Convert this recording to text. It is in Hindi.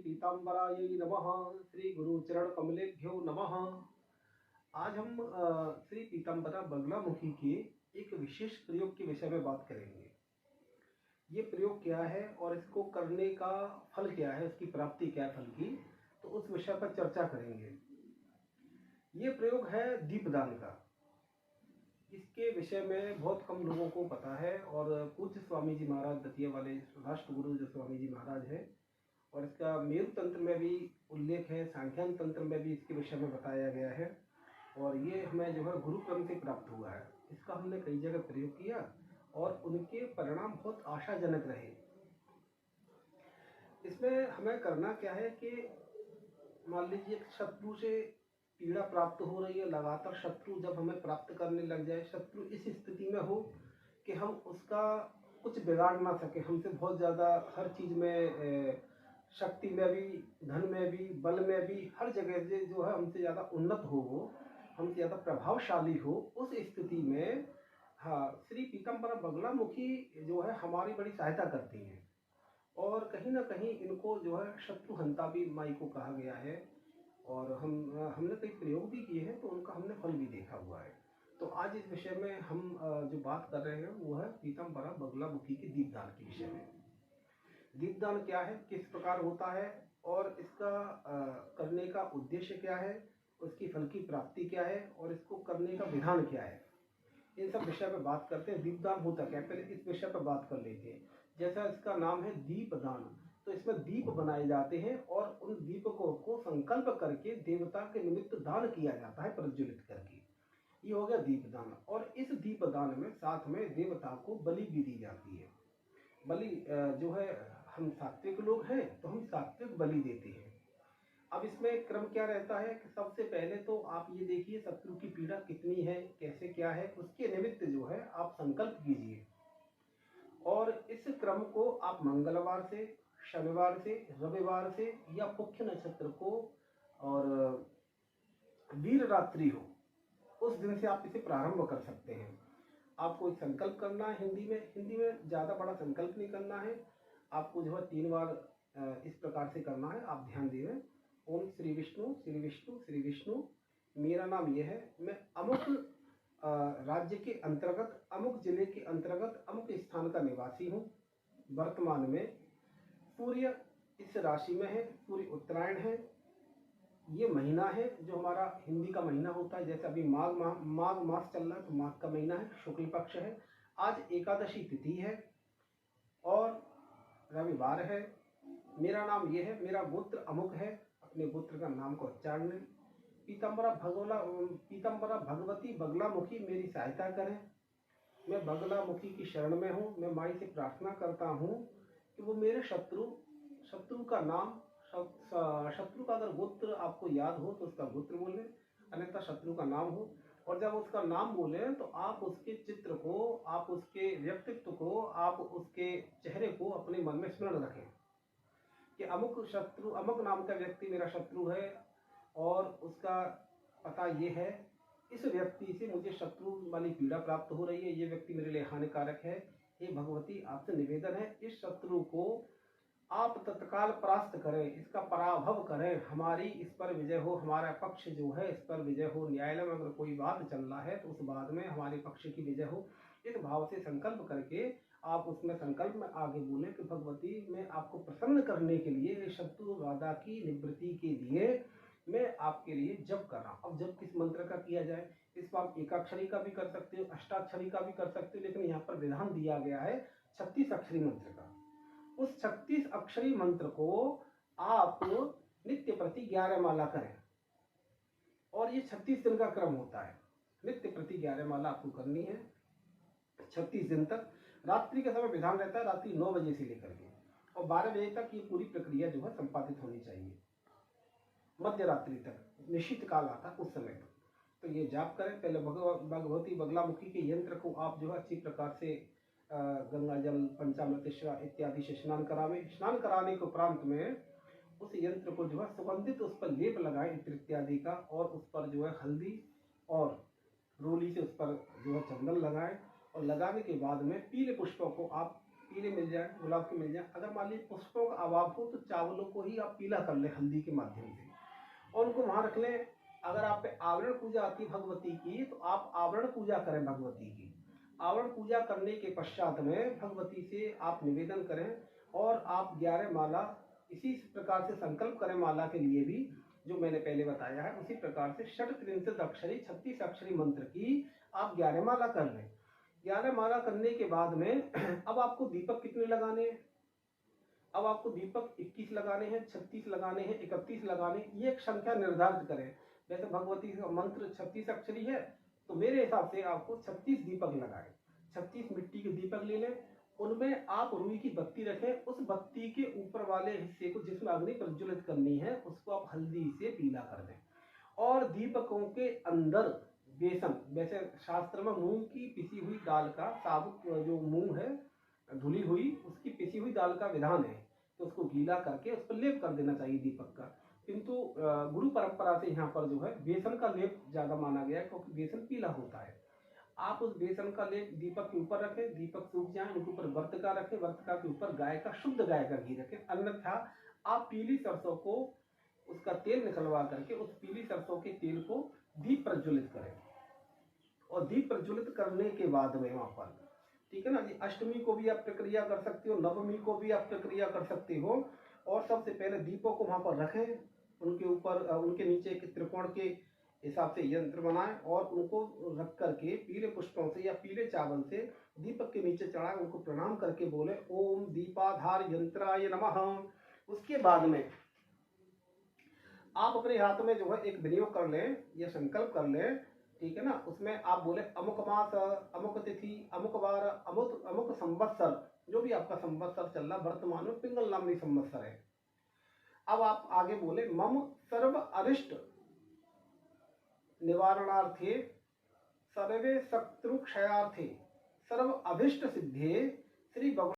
पीताम्बरायै नमः। श्री गुरुचरण कमलेभ्यो नमः। आज हम श्री पीताम्बरा बगलामुखी के एक विशेष प्रयोग के विषय में बात करेंगे। ये प्रयोग क्या है और इसको करने का फल क्या है, उसकी प्राप्ति क्या है फल की, तो उस विषय पर चर्चा करेंगे। ये प्रयोग है दीपदान का। इसके विषय में बहुत कम लोगों को पता है और पूज्य स्वामी जी महाराज दतिया वाले राष्ट्रगुरु जो स्वामी जी महाराज है, और इसका मेरु तंत्र में भी उल्लेख है, सांख्यान तंत्र में भी इसके विषय में बताया गया है। और ये हमें जो है गुरु क्रम से प्राप्त हुआ है। इसका हमने कई जगह प्रयोग किया और उनके परिणाम बहुत आशाजनक रहे। इसमें हमें करना क्या है कि मान लीजिए शत्रु से पीड़ा प्राप्त हो रही है, लगातार शत्रु जब हमें प्राप्त करने लग जाए, शत्रु इस स्थिति में हो कि हम उसका कुछ बिगाड़ ना सके, हमसे बहुत ज़्यादा हर चीज़ में, शक्ति में भी, धन में भी, बल में भी, हर जगह से जो है हमसे ज़्यादा उन्नत हो, वो हमसे ज़्यादा प्रभावशाली हो, उस स्थिति में हाँ श्री पीताम्बरा बगलामुखी जो है हमारी बड़ी सहायता करती हैं। और कहीं ना कहीं इनको जो है शत्रुहंता भी माई को कहा गया है। और हमने कई प्रयोग भी किए हैं, तो उनका हमने फल भी देखा हुआ है। तो आज इस विषय में हम जो बात कर रहे हैं वो है पीताम्बरा बगलामुखी के दीपदान के विषय में। दीपदान क्या है, किस प्रकार होता है और इसका करने का उद्देश्य क्या है, उसकी फल की प्राप्ति क्या है और इसको करने का विधान क्या है, इन सब विषय पर बात करते हैं। दीपदान होता क्या है, पहले इस विषय पर बात कर लेते हैं। जैसा इसका नाम है दीपदान, तो इसमें दीप बनाए जाते हैं और उन दीपकों को संकल्प करके देवता के निमित्त दान किया जाता है, प्रज्वलित करके। ये हो गया दीपदान। और इस दीपदान में साथ में देवता को बलि भी दी जाती है। बलि जो है, हम सात्विक लोग हैं तो हम सात्विक बलि देते हैं। अब इसमें क्रम क्या रहता है कि सबसे पहले तो आप ये देखिए शत्रु की पीड़ा कितनी है, कैसे क्या है, उसके निमित्त जो है आप संकल्प कीजिए। और इस क्रम को आप मंगलवार से, शनिवार से, रविवार से या मुख्य नक्षत्र को और वीर रात्रि हो, उस दिन से आप इसे प्रारंभ कर सकते हैं। आपको एक संकल्प करना है हिंदी में ज़्यादा बड़ा संकल्प नहीं करना है। आपको जो है 3 बार इस प्रकार से करना है। आप ध्यान दें, ओम श्री विष्णु श्री विष्णु श्री विष्णु, मेरा नाम यह है, मैं अमुक राज्य के अंतर्गत, अमुक जिले के अंतर्गत, अमुक स्थान का निवासी हूँ। वर्तमान में सूर्य इस राशि में है, सूर्य उत्तरायण है। ये महीना है जो हमारा हिंदी का महीना होता है, जैसे अभी माघ मास चल रहा है, तो माघ का महीना है, शुक्ल पक्ष है। आज एकादशी तिथि है और रविवार है। मेरा नाम ये है, मेरा गोत्र अमुक है, अपने गोत्र का नाम को उच्चारण लें। पीताम्बरा भगवती बगलामुखी मेरी सहायता करें। मैं बगलामुखी की शरण में हूँ। मैं माई से प्रार्थना करता हूँ कि वो मेरे शत्रु का नाम, शत्रु का अगर गोत्र आपको याद हो तो उसका गोत्र बोलें, अन्यथा शत्रु का नाम हो। और जब उसका नाम बोलें तो आप उसके चित्र को, आप उसके व्यक्तित्व को, आप उसके चेहरे को अपने मन में स्मरण रखें कि अमुक शत्रु, अमुक नाम का व्यक्ति मेरा शत्रु है और उसका पता ये है, इस व्यक्ति से मुझे शत्रु वाली पीड़ा प्राप्त हो रही है, ये व्यक्ति मेरे लिए हानिकारक है। हे भगवती, आपसे निवेदन है, इस शत्रु को आप तत्काल परास्त करें, इसका पराभव करें, हमारी इस पर विजय हो, हमारा पक्ष जो है इस पर विजय हो। न्यायालय में अगर कोई वाद चल रहा है तो उस वाद में हमारे पक्ष की विजय हो। इस भाव से संकल्प करके आप उसमें संकल्प में आगे बोले कि भगवती, मैं आपको प्रसन्न करने के लिए, शत्रु बाधा की निवृत्ति के लिए मैं आपके लिए जप कर रहा हूँ। अब जप किस मंत्र का किया जाए, इस बार एकाक्षरी का भी कर सकते हो, अष्टाक्षरी का भी कर सकते हो, लेकिन यहाँ पर विधान दिया गया है 36 अक्षरी मंत्र का। उस 36 अक्षरी मंत्र को आप नित्य प्रति 11 माला करें और ये 36 दिन का क्रम होता है। नित्य प्रति 11 माला आपको करनी है 36 दिन तक। रात्रि का समय विधान रहता है रात्रि 9 बजे से लेकर के और 12 बजे तक ये पूरी प्रक्रिया जो है संपादित होनी चाहिए। मध्य रात्रि तक निश्चित काल आता है, उस समय तक तो ये जाप करें। पहले भगवती बगलामुखी के यंत्र को आप जो है अच्छी प्रकार से गंगा जल, पंचामृत इत्यादि से स्नान करावें। स्नान कराने के उपरांत में उस यंत्र को जो है सुगंधित उस पर लेप लगाएं इत्र इत्यादि का, और उस पर जो है हल्दी और रोली से उस पर जो है चंदन लगाएं। और लगाने के बाद में पीले पुष्पों को आप पीले मिल जाए, गुलाब के मिल जाए। अगर मान लीजिए पुष्पों का अभाव हो तो चावलों को ही आप पीला कर लें हल्दी के माध्यम से और उनको वहाँ रख लें। अगर आप पे आवरण पूजा आती है भगवती की तो आप आवरण पूजा करें भगवती की। आवरण पूजा करने के पश्चात में भगवती से आप निवेदन करें और आप 11 माला इसी प्रकार से संकल्प करें माला के लिए भी जो मैंने पहले बताया है। उसी प्रकार से षट्त्रिंशत् अक्षरी 36 अक्षरी मंत्र की आप 11 माला कर लें। 11 माला करने के बाद में अब आपको दीपक कितने लगाने हैं? अब आपको दीपक 21 लगाने हैं, 36 लगाने हैं, 31 लगाने हैं, ये एक संख्या निर्धारित करें। जैसे भगवती का मंत्र 36 अक्षरी है तो मेरे हिसाब से आपको 36 दीपक लगाएं। 36 मिट्टी के दीपक ले लें, उनमें आप रुई की बत्ती रखें। उस बत्ती के ऊपर वाले हिस्से को जिसमें अग्नि प्रज्वलित करनी है उसको आप हल्दी से पीला कर दें और दीपकों के अंदर बेसन, वैसे शास्त्र में मूंग की पिसी हुई दाल का साबुत जो मूंग है धुली हुई उसकी पिसी हुई दाल का विधान है तो उसको गीला करके उस पर लेप कर देना चाहिए दीपक का। किंतु गुरु परंपरा से यहाँ पर जो है बेसन का लेप ज्यादा माना गया है क्योंकि बेसन पीला होता है। आप उस बेसन का लेप दीपक के ऊपर रखें, दीपक सूख जाए उनके ऊपर वर्तिका रखें, वर्तिका के ऊपर गाय का शुद्ध गाय का घी रखें। अन्यथा आप पीली सरसों को उसका तेल निकलवा करके उस पीली सरसों के तेल को दीप प्रज्वलित करें और दीप प्रज्वलित करने के बाद में वहां पर ठीक है ना जी, अष्टमी को भी आप प्रक्रिया कर सकते हो, नवमी को भी आप प्रक्रिया कर सकते हो। और सबसे पहले दीपों को वहां पर रखें, उनके ऊपर उनके नीचे एक त्रिकोण के हिसाब से यंत्र बनाएं और उनको रख करके पीले पुष्पों से या पीले चावल से दीपक के नीचे चढ़ाएं, उनको प्रणाम करके बोले ओम दीपाधार यंत्राय नमः। उसके बाद में आप अपने हाथ में जो है एक विनियोग कर लें या संकल्प कर लें, ठीक है ना। उसमें आप बोले अमुक मास, अमुक तिथि, अमुक वार, अमुक अमुक संवत्सर, जो भी आपका संवत्सर चल रहा वर्तमान में पिंगल नामनी संवत्सर है। अब आप आगे बोले मम सर्व अरिष्ट निवारणार्थे सर्वे शत्रु क्षयार्थे सर्व अभिष्ट सिद्धे श्री भगवान